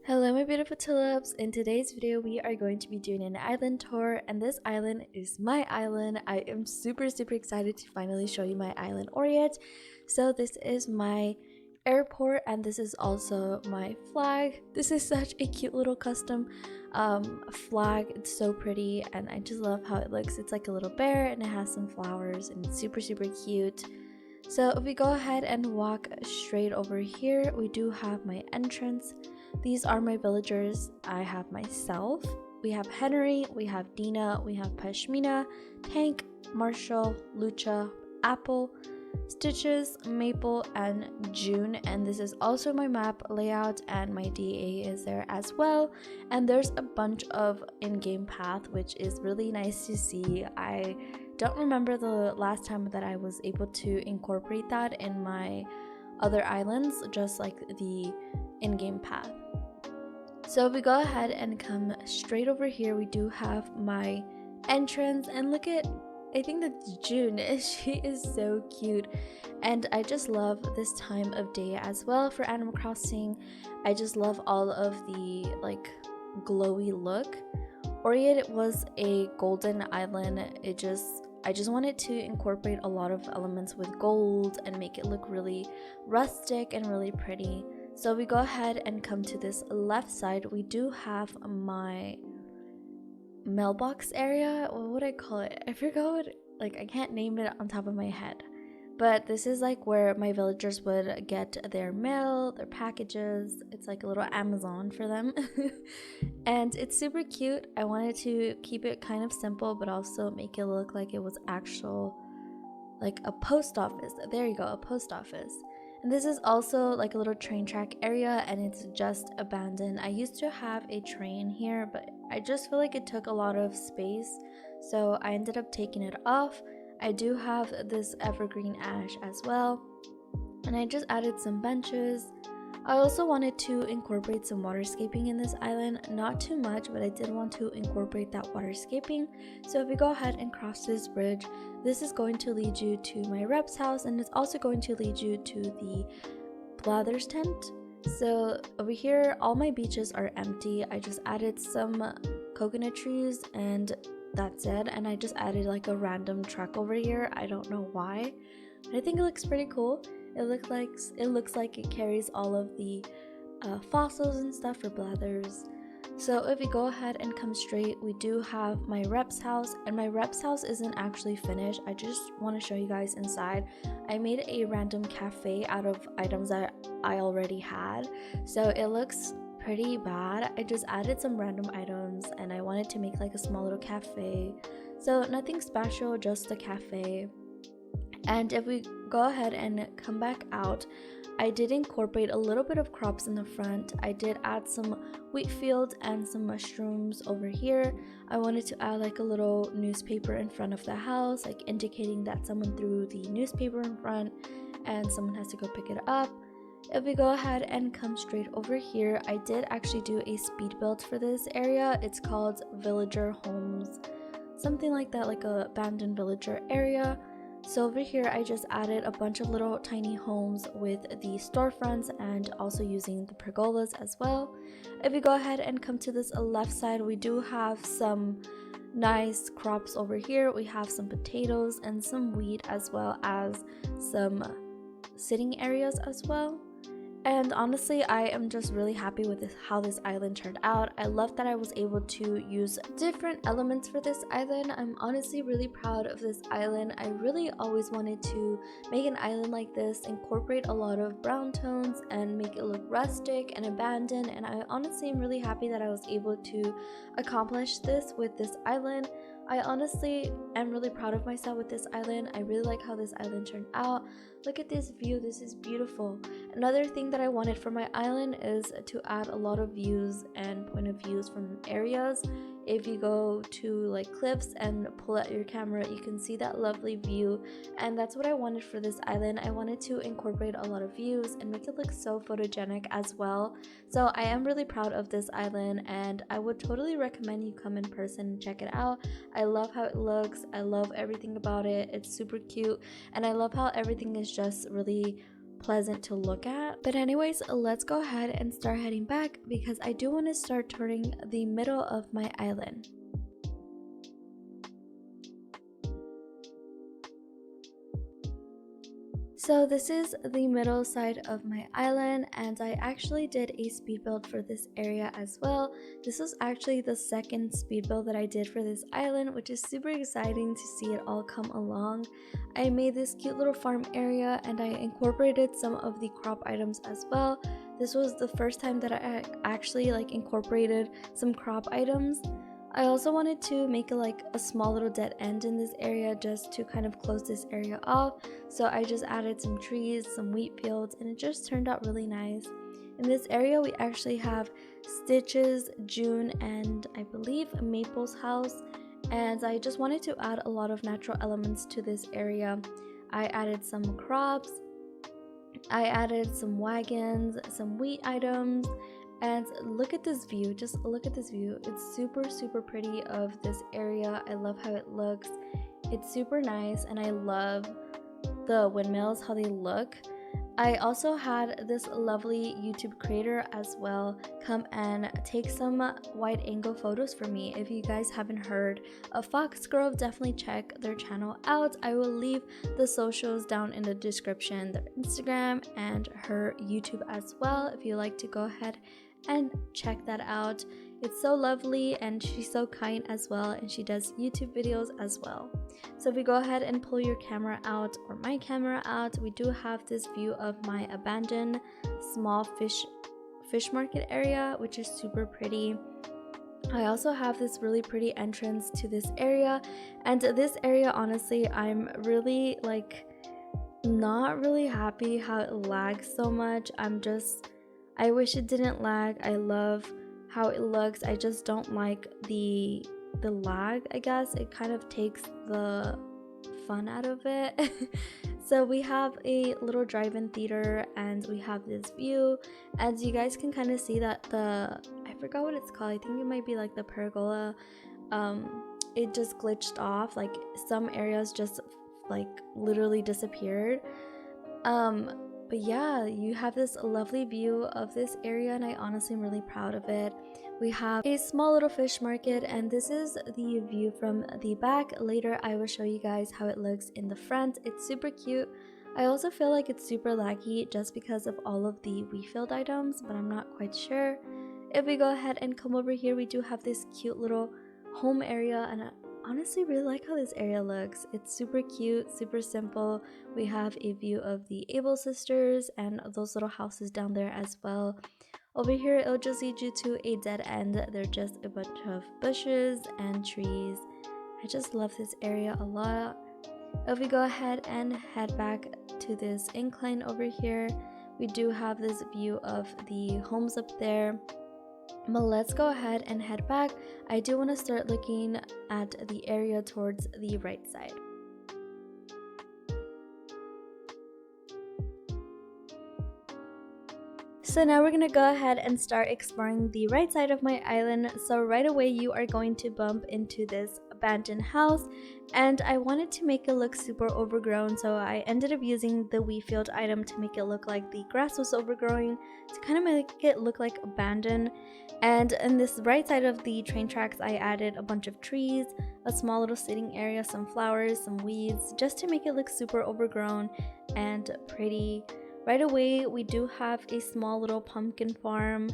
Hello my beautiful tulips. In today's video we are going to be doing an island tour, and this island is my island. I am super excited to finally show you my island Orient. So this is my airport and this is also my flag. This is such a cute little custom flag. It's so pretty and I just love how it looks. It's like a little bear and it has some flowers and it's super cute. So if we go ahead and walk straight over here, we do have my entrance. These are my villagers. I have myself, we have Henry, we have Dina, we have Pashmina, Tank, Marshall, Lucha, Apple, Stitches, Maple, and June. And this is also my map layout, and my DA is there as well. And there's a bunch of in-game path, which is really nice to see. I don't remember the last time that I was able to incorporate that in my other islands, just like the in-game path. So if we go ahead and come straight over here, we do have my entrance, and look at, I think that's June. She is so cute and I just love this time of day as well for Animal Crossing. I just love all of the like glowy look. Orient was a golden island. I just wanted to incorporate a lot of elements with gold and make it look really rustic and really pretty. So we go ahead and come to this left side. We do have my mailbox area. What would I call it? I forgot what, like I can't name it on top of my head. But this is like where my villagers would get their mail, their packages. It's like a little Amazon for them. And it's super cute. I wanted to keep it kind of simple but also make it look like it was actual, like a post office. There you go, a post office. And this is also like a little train track area and it's just abandoned. I used to have a train here, but I just feel like it took a lot of space, so I ended up taking it off. I do have this evergreen ash as well, and I just added some benches. I also wanted to incorporate some waterscaping in this island, not too much, but I did want to incorporate that waterscaping. So if we go ahead and cross this bridge, this is going to lead you to my rep's house, and it's also going to lead you to the Blather's tent. So over here, all my beaches are empty. I just added some coconut trees and that's it. And I just added like a random truck over here. I don't know why, but I think it looks pretty cool. It looks like it carries all of the fossils and stuff for Blathers. So if we go ahead and come straight, we do have my rep's house, and my rep's house isn't actually finished. I just want to show you guys inside. I made a random cafe out of items that I already had, so it looks pretty bad. I just added some random items and I wanted to make like a small little cafe. So nothing special, just a cafe. And if we go ahead and come back out, I did incorporate a little bit of crops in the front. I did add some wheat fields and some mushrooms over here. I wanted to add like a little newspaper in front of the house, like indicating that someone threw the newspaper in front and someone has to go pick it up. If we go ahead and come straight over here, I did actually do a speed build for this area. It's called Villager Homes, something like that, like a abandoned villager area. So over here I just added a bunch of little tiny homes with the storefronts and also using the pergolas as well. If we go ahead and come to this left side, we do have some nice crops over here. We have some potatoes and some wheat, as well as some sitting areas as well. And honestly, I am just really happy with how this island turned out. I love that I was able to use different elements for this island. I'm honestly really proud of this island. I really always wanted to make an island like this, incorporate a lot of brown tones and make it look rustic and abandoned, and I honestly am really happy that I was able to accomplish this with this island. I honestly am really proud of myself with this island. I really like how this island turned out. Look at this view, this is beautiful. Another thing that I wanted for my island is to add a lot of views and point of views from areas. If you go to like cliffs and pull out your camera, you can see that lovely view, and that's what I wanted for this island. I wanted to incorporate a lot of views and make it look so photogenic as well. So I am really proud of this island, and I would totally recommend you come in person and check it out. I love how it looks. I love everything about it. It's super cute, and I love how everything is just really pleasant to look at. But anyways, let's go ahead and start heading back because I do want to start turning the middle of my island. So this is the middle side of my island, and I actually did a speed build for this area as well. This was actually the second speed build that I did for this island, which is super exciting to see it all come along. I made this cute little farm area and I incorporated some of the crop items as well. This was the first time that I actually incorporated some crop items. I also wanted to make a small little dead end in this area just to kind of close this area off. So I just added some trees, some wheat fields, and it just turned out really nice. In this area we actually have Stitch's, June, and I believe Maple's house. And I just wanted to add a lot of natural elements to this area. I added some crops, I added some wagons, some wheat items. And look at this view, just look at this view. It's super pretty of this area. I love how it looks. It's super nice and I love the windmills, how they look. I also had this lovely YouTube creator as well come and take some wide angle photos for me. If you guys haven't heard of Foxgrove, definitely check their channel out. I will leave the socials down in the description, their Instagram and her YouTube as well, if you like to go ahead and check that out. It's so lovely and she's so kind as well, and she does YouTube videos as well. So if we go ahead and pull your camera out, or my camera out, we do have this view of my abandoned small fish market area, which is super pretty. I also have this really pretty entrance to this area, and this area, honestly, I'm really not really happy how it lags so much. I wish it didn't lag. I love how it looks. I just don't like the lag, I guess. It kind of takes the fun out of it. So we have a little drive-in theater and we have this view. As you guys can kind of see that I forgot what it's called. I think it might be like the pergola. It just glitched off. Like some areas just literally disappeared. But yeah, you have this lovely view of this area and I honestly am really proud of it. We have a small little fish market and this is the view from the back. Later I will show you guys how it looks in the front. It's super cute. I also feel like it's super laggy just because of all of the wheat items, but I'm not quite sure. If we go ahead and come over here, we do have this cute little home area, and I honestly really like how this area looks. It's super cute, super simple. We have a view of the Able sisters and those little houses down there as well. Over here it'll just lead you to a dead end. They're just a bunch of bushes and trees. I just love this area a lot. If we go ahead and head back to this incline over here, we do have this view of the homes up there. But let's go ahead and head back. I do want to start looking at the area towards the right side. So now we're going to go ahead and start exploring the right side of my island. So right away you are going to bump into this abandoned house, and I wanted to make it look super overgrown, so I ended up using the wheat field item to make it look like the grass was overgrowing, to kind of make it look like abandoned. And in this right side of the train tracks I added a bunch of trees, a small little sitting area, some flowers, some weeds, just to make it look super overgrown and pretty. Right away we do have a small little pumpkin farm,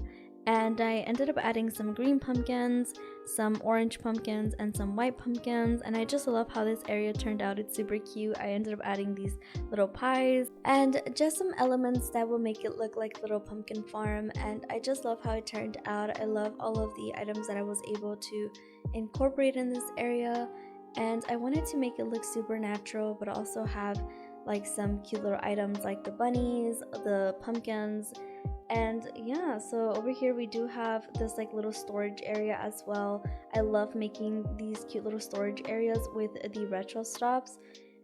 and I ended up adding some green pumpkins, some orange pumpkins, and some white pumpkins, and I just love how this area turned out. It's super cute. I ended up adding these little pies and just some elements that will make it look like little pumpkin farm, and I just love how it turned out. I love all of the items that I was able to incorporate in this area, and I wanted to make it look super natural but also have some cute little items like the bunnies, the pumpkins. And yeah, so over here we do have this little storage area as well. I love making these cute little storage areas with the retro stops.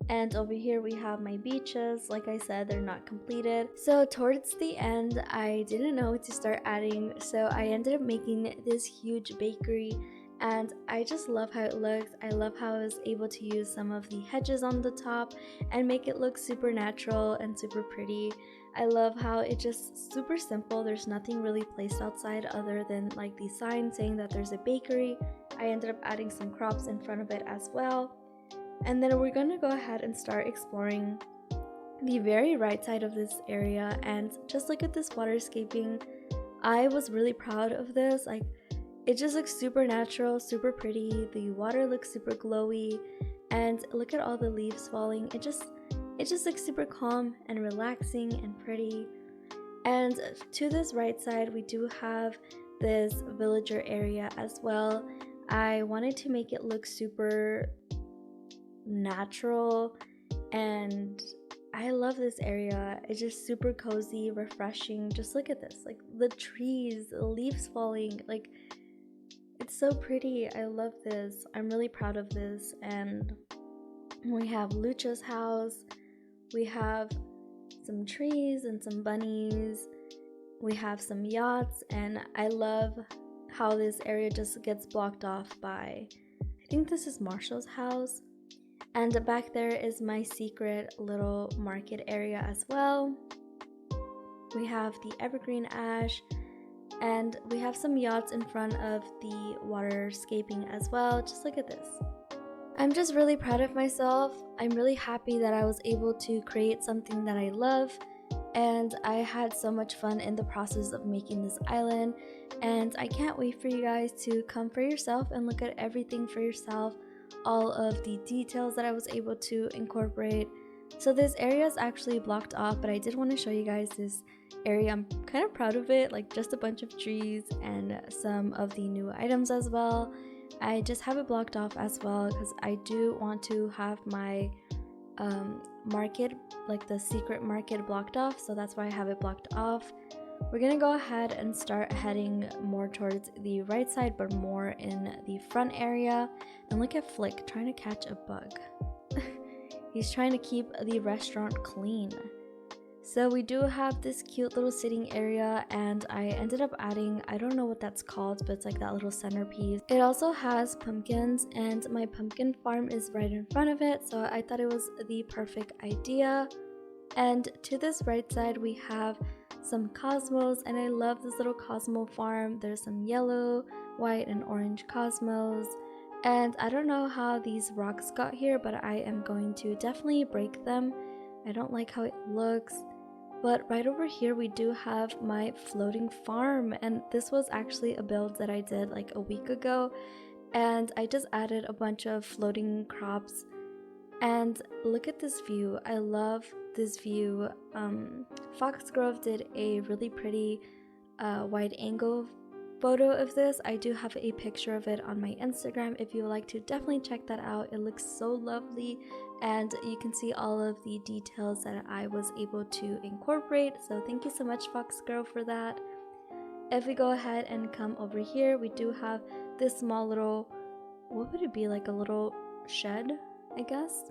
And over here we have my beaches. Like I said, they're not completed. So towards the end, I didn't know what to start adding, so I ended up making this huge bakery. and I just love how it looks. I love how I was able to use some of the hedges on the top and make it look super natural and super pretty. I love how it's just super simple. There's nothing really placed outside other than like the sign saying that there's a bakery. I ended up adding some crops in front of it as well. And then we're gonna go ahead and start exploring the very right side of this area, and just look at this waterscaping. I was really proud of this. Like, it just looks super natural, super pretty. The water looks super glowy, and look at all the leaves falling. It just looks super calm and relaxing and pretty. And to this right side, we do have this villager area as well. I wanted to make it look super natural, and I love this area. It's just super cozy, refreshing. Just look at this, like the trees, the leaves falling, like it's so pretty. I love this. I'm really proud of this. And we have Lucha's house. We have some trees and some bunnies. We have some yachts, and I love how this area just gets blocked off by, I think this is Marshall's house. And back there is my secret little market area as well. We have the evergreen ash, and we have some yachts in front of the waterscaping as well. Just look at this. I'm just really proud of myself. I'm really happy that I was able to create something that I love, and I had so much fun in the process of making this island, and I can't wait for you guys to come for yourself and look at everything for yourself, all of the details that I was able to incorporate. So this area is actually blocked off, but I did want to show you guys this area. I'm kind of proud of it, like just a bunch of trees and some of the new items as well. I just have it blocked off as well because I do want to have my market, like the secret market, blocked off, so that's why I have it blocked off. We're gonna go ahead and start heading more towards the right side, but more in the front area. And look at Flick trying to catch a bug. He's trying to keep the restaurant clean. So we do have this cute little sitting area, and I ended up adding, I don't know what that's called, but it's like that little centerpiece. It also has pumpkins, and my pumpkin farm is right in front of it, so I thought it was the perfect idea. And to this right side, we have some cosmos, and I love this little cosmo farm. There's some yellow, white, and orange cosmos, and I don't know how these rocks got here, but I am going to definitely break them. I don't like how it looks. But right over here we do have my floating farm, and this was actually a build that I did like a week ago, and I just added a bunch of floating crops. And look at this view. I love this view. Foxgrove did a really pretty wide angle photo of this. I do have a picture of it on my Instagram if you would like to definitely check that out. It looks so lovely, and you can see all of the details that I was able to incorporate. So thank you so much, Foxgrove, for that. If we go ahead and come over here, we do have this small little, what would it be, like a little shed, I guess.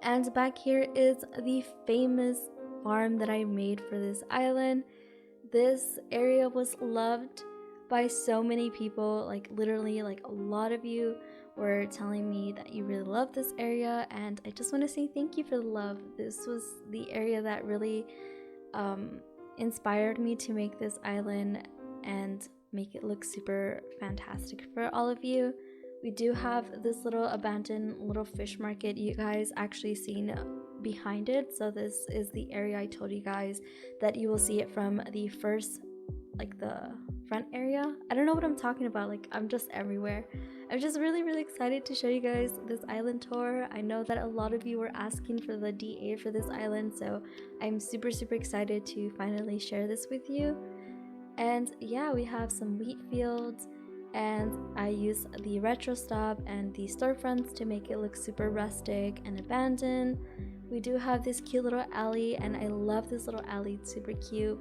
And back here is the famous farm that I made for this island. This area was loved by so many people, like literally like a lot of you were telling me that you really love this area, and I just want to say thank you for the love. This was the area that really inspired me to make this island and make it look super fantastic for all of you. We do have this little abandoned little fish market you guys actually seen behind it. So this is the area I told you guys that you will see it from the first, like the front area. I don't know what I'm talking about, like I'm just everywhere. I'm just really excited to show you guys this island tour. I know that a lot of you were asking for the DA for this island, so I'm super excited to finally share this with you. And yeah, we have some wheat fields, and I use the retro stop and the storefronts to make it look super rustic and abandoned. We do have this cute little alley, and I love this little alley. It's super cute.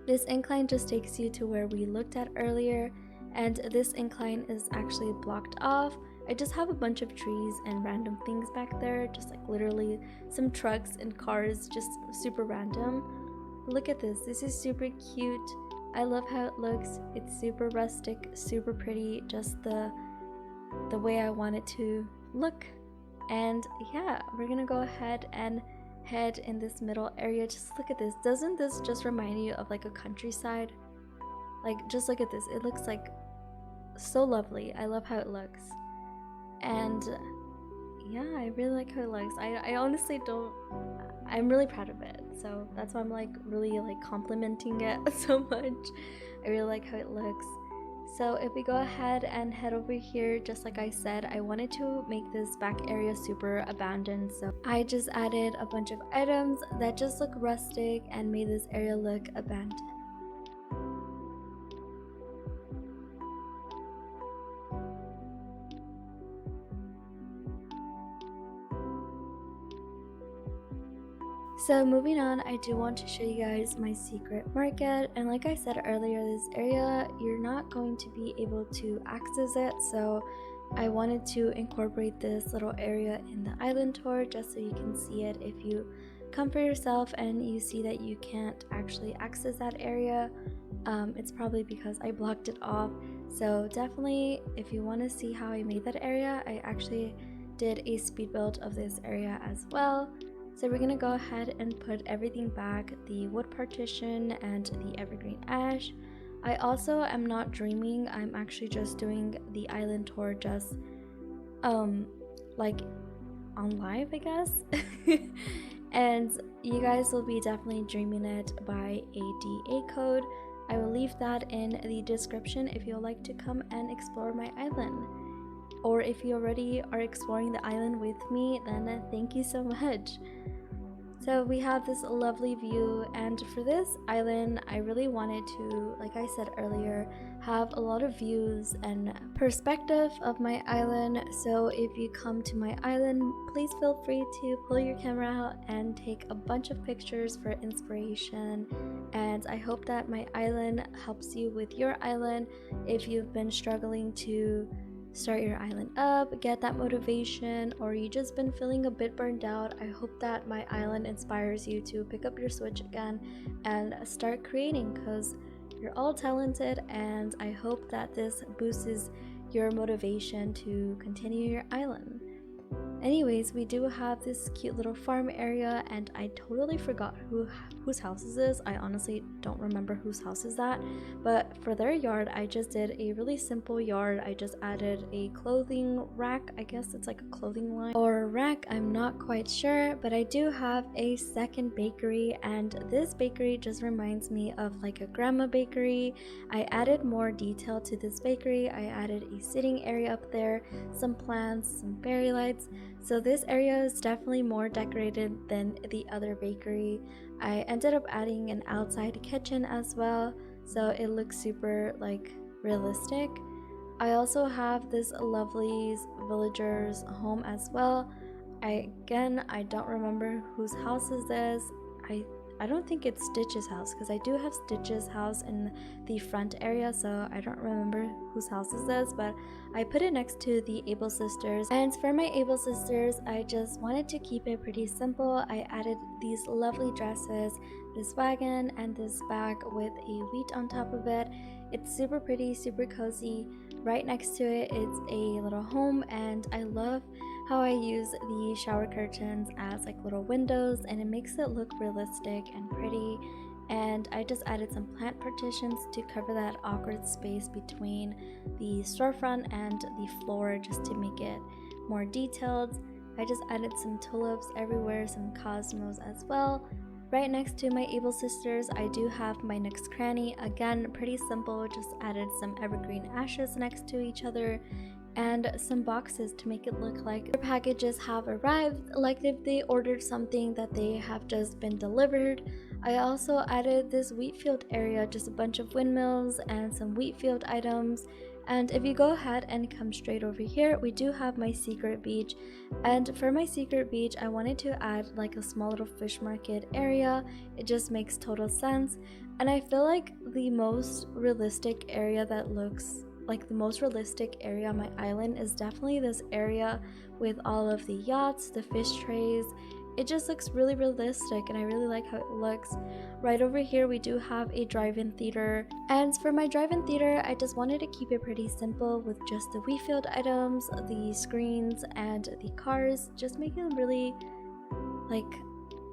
This incline just takes you to where we looked at earlier, and this incline is actually blocked off. I just have a bunch of trees and random things back there, just like literally some trucks and cars, just super random. Look at this. This is super cute. I love how it looks. It's super rustic, super pretty, just the way I want it to look. And yeah, we're gonna go ahead and head in this middle area. Just look at this. Doesn't this just remind you of like a countryside? Like, just look at this. It looks like so lovely. I love how it looks. And yeah, I really like how it looks. I honestly don't, I'm really proud of it. So that's why I'm like really like complimenting it so much. I really like how it looks. So if we go ahead and head over here, just like I said, I wanted to make this back area super abandoned. So I just added a bunch of items that just look rustic and made this area look abandoned. So moving on, I do want to show you guys my secret market, and like I said earlier, this area you're not going to be able to access it, so I wanted to incorporate this little area in the island tour just so you can see it. If you come for yourself and you see that you can't actually access that area, it's probably because I blocked it off. So definitely, if you want to see how I made that area, I actually did a speed build of this area as well. So we're gonna go ahead and put everything back, the wood partition and the evergreen ash. I also am not dreaming, I'm actually just doing the island tour just like on live, I guess. And you guys will be definitely dreaming it by a DA code. I will leave that in the description if you'd like to come and explore my island. Or if you already are exploring the island with me, then thank you so much. So we have this lovely view, and for this island I really wanted to, like I said earlier, have a lot of views and perspective of my island. So if you come to my island, please feel free to pull your camera out and take a bunch of pictures for inspiration. And I hope that my island helps you with your island. If you've been struggling to start your island up, get that motivation, or you just been feeling a bit burned out, I hope that my island inspires you to pick up your switch again and start creating, because you're all talented, and I hope that this boosts your motivation to continue your island. Anyways, we do have this cute little farm area, and I totally forgot whose house is this. I honestly don't remember whose house is that, but for their yard I just did a really simple yard. I just added a clothing rack, I guess it's like a clothing line or rack, I'm not quite sure, but I do have a second bakery, and this bakery just reminds me of like a grandma bakery. I added more detail to this bakery. I added a sitting area up there, some plants, some fairy lights. So this area is definitely more decorated than the other bakery. I ended up adding an outside kitchen as well, so it looks super like realistic. I also have this lovely villager's home as well. I don't remember whose house is this. I don't think it's Stitch's house, because I do have Stitch's house in the front area, so I don't remember whose house is this, but I put it next to the Able Sisters. And for my Able Sisters, I just wanted to keep it pretty simple. I added these lovely dresses, this wagon, and this bag with a wheat on top of it. It's super pretty, super cozy. Right next to it, it's a little home, and I love how I use the shower curtains as like little windows, and it makes it look realistic and pretty. And I just added some plant partitions to cover that awkward space between the storefront and the floor, just to make it more detailed. I just added some tulips everywhere, some cosmos as well. Right next to my Able Sisters, I do have my next cranny. Again, pretty simple, just added some evergreen ashes next to each other and some boxes to make it look like their packages have arrived, like if they ordered something that they have just been delivered. I also added this wheat field area, just a bunch of windmills and some wheat field items. And if you go ahead and come straight over here, we do have my secret beach. And for my secret beach, I wanted to add like a small little fish market area. It just makes total sense. And I feel like the most realistic area that looks like the most realistic area on my island is definitely this area with all of the yachts, the fish trays. it just looks really realistic, and I really like how it looks. Right over here we do have a drive-in theater, and for my drive-in theater I just wanted to keep it pretty simple with just the Wii Field items, the screens, and the cars, just making it really like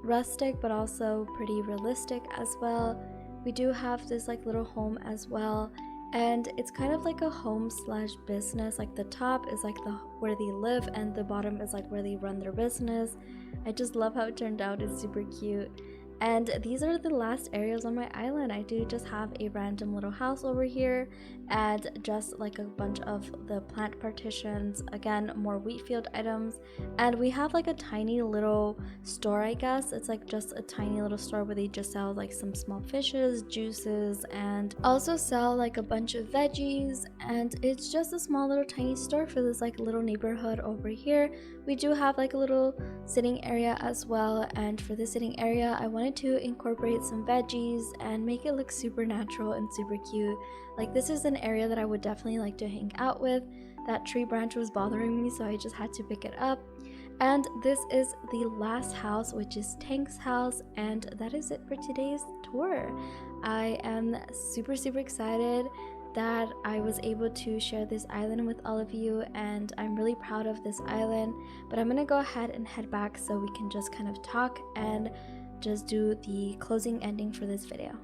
rustic but also pretty realistic as well. We do have this like little home as well, and it's kind of like a home slash business. Like the top is like the where they live, and the bottom is like where they run their business. I just love how it turned out. It's super cute. And these are the last areas on my island. I do just have a random little house over here and just like a bunch of the plant partitions, again more wheat field items, and we have like a tiny little store, I guess. It's like just a tiny little store where they just sell like some small fishes, juices, and also sell like a bunch of veggies, and it's just a small little tiny store for this like little neighborhood over here. We do have like a little sitting area as well, and for the sitting area I wanted to incorporate some veggies and make it look super natural and super cute. Like this is an area that I would definitely like to hang out with. That tree branch was bothering me, so I just had to pick it up. And this is the last house, which is Tank's house, and that is it for today's tour. I am super excited that I was able to share this island with all of you, and I'm really proud of this island. But I'm gonna go ahead and head back so we can just kind of talk and just do the closing ending for this video.